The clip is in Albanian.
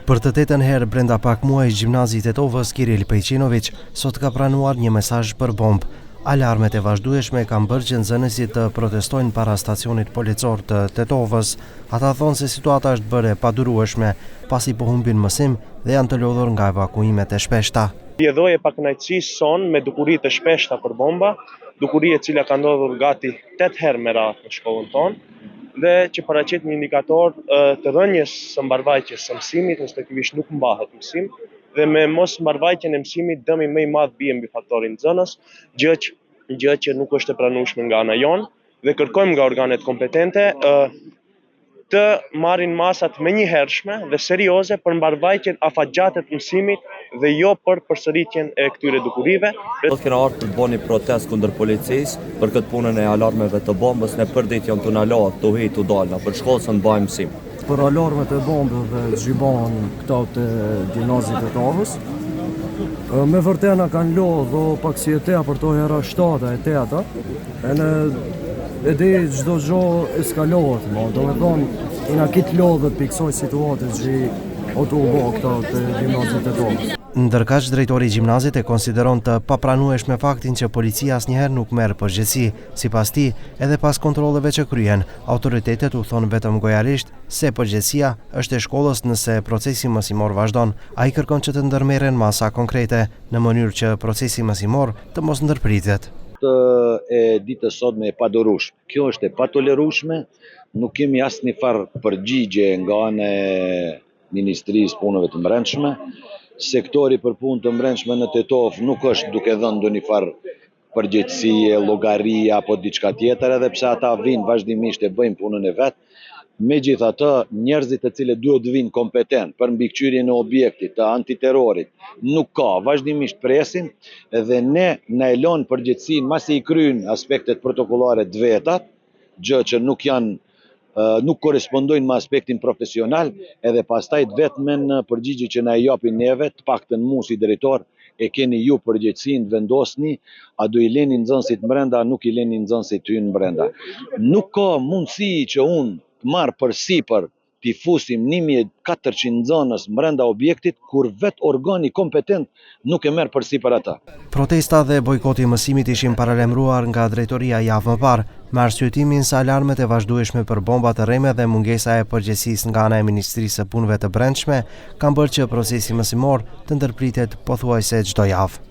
Për të tetën herë brenda pak muaj, gjimnazi i Tetovës Kiril Pejqinović sot ka pranuar një mesazh për bombë. Alarmet e vazhdueshme kanë bërë që nxënësit të protestojnë para stacionit policor të Tetovës. Ata thonë se situata është bërë e padurueshme, pasi po humbin mësim dhe janë të lodhur nga evakuimet e shpeshta. Vjedhoj e pakënaqësisë son me dukuritë e shpeshta për bomba, dukuri e cila ka ndodhur gati 8 herë me radhë në shkollën tonë, dhe që paraqit një indikator të rënjes së mbarvajtjes së mësimit, respektivisht nuk mbahet mësim, dhe me mos mbarvajtjen e mësimit dëmi më i madh bie mbi faktorin nxënës, gjë që nuk është e pranueshme nga ana jonë, dhe kërkojmë nga organet kompetente të marrin masat menjëhershme dhe serioze për mbarvajtjen afatgjatë të mësimit dhe jo për përsëritjen e këtyre dukurive. Do të kena ardhur të bëni protestë kundër policisë për këtë punën e alarmeve të bombës, ne përdit janë të nalohet të hi të dalna për shkollë se në bëjmë mësim. Për alarmet e bombës dhe zhjibon këta të gjimnazit e Tetovës, me vërtena kanë lodhë dhe pak si e tea për to hera 7 e 8, e di gjdo gjo eskalohet, do me thonë, ina kitë lodhët për kësoj situatës që o të ubo këta të gjimnazit e Tetovës. Ndërkaq, drejtori i gjimnazit e konsideron të papranueshme faktin që policia asnjëherë nuk merr përgjegjësi. Sipas tij, edhe pas kontrolleve që kryen, autoritetet u thonë vetëm gojarisht se përgjegjësia është e shkollës nëse procesi mësimor vazhdon. Ai kërkon që të ndërmerren masa konkrete në mënyrë që procesi mësimor të mos ndërpritet. E ditës sotme e padurueshme. Kjo është e patolerueshme, nuk kemi asnjë farë përgjigje nga ana e Ministrisë Punëve të Brendshme. Sektori për punë të brendshme në Tetovë nuk është duke dhënë ndonjë farë përgjegjësie, llogari apo diçka tjetër, edhe pse ata vinë vazhdimisht e bëjnë punën e vet. Megjithatë, njerëzit të cilët duhet të vinë kompetent për mbikëqyrjen e objektit të antiterrorit nuk ka, vazhdimisht presin, dhe ne na e lën përgjegjësinë masi i kryejnë aspektet protokollare të veta, gjë që nuk korespondojnë me aspektin profesional, edhe pastaj të vetmen përgjigje që na e japin neve, të paktën mu si drejtor, e keni ju përgjegjësinë të vendosni, a do i leni nxënësit brenda, nuk i leni nxënësit hynë brenda. Nuk ka mundësi që unë të marr përsipër t'i fusim 1400 nxënës brenda objektit, kur vet organi kompetent nuk e merr përsipër ata. Protesta dhe bojkoti i mësimit ishin paralajmëruar nga drejtoria javë më parë, me arsyetimin se alarmet e vazhdueshme për bomba të rreme dhe mungesa e përgjegjësisë nga ana e Ministrisë së Punëve të Brendshme kanë bërë që procesi mësimor të ndërpritet pothuajse çdo javë.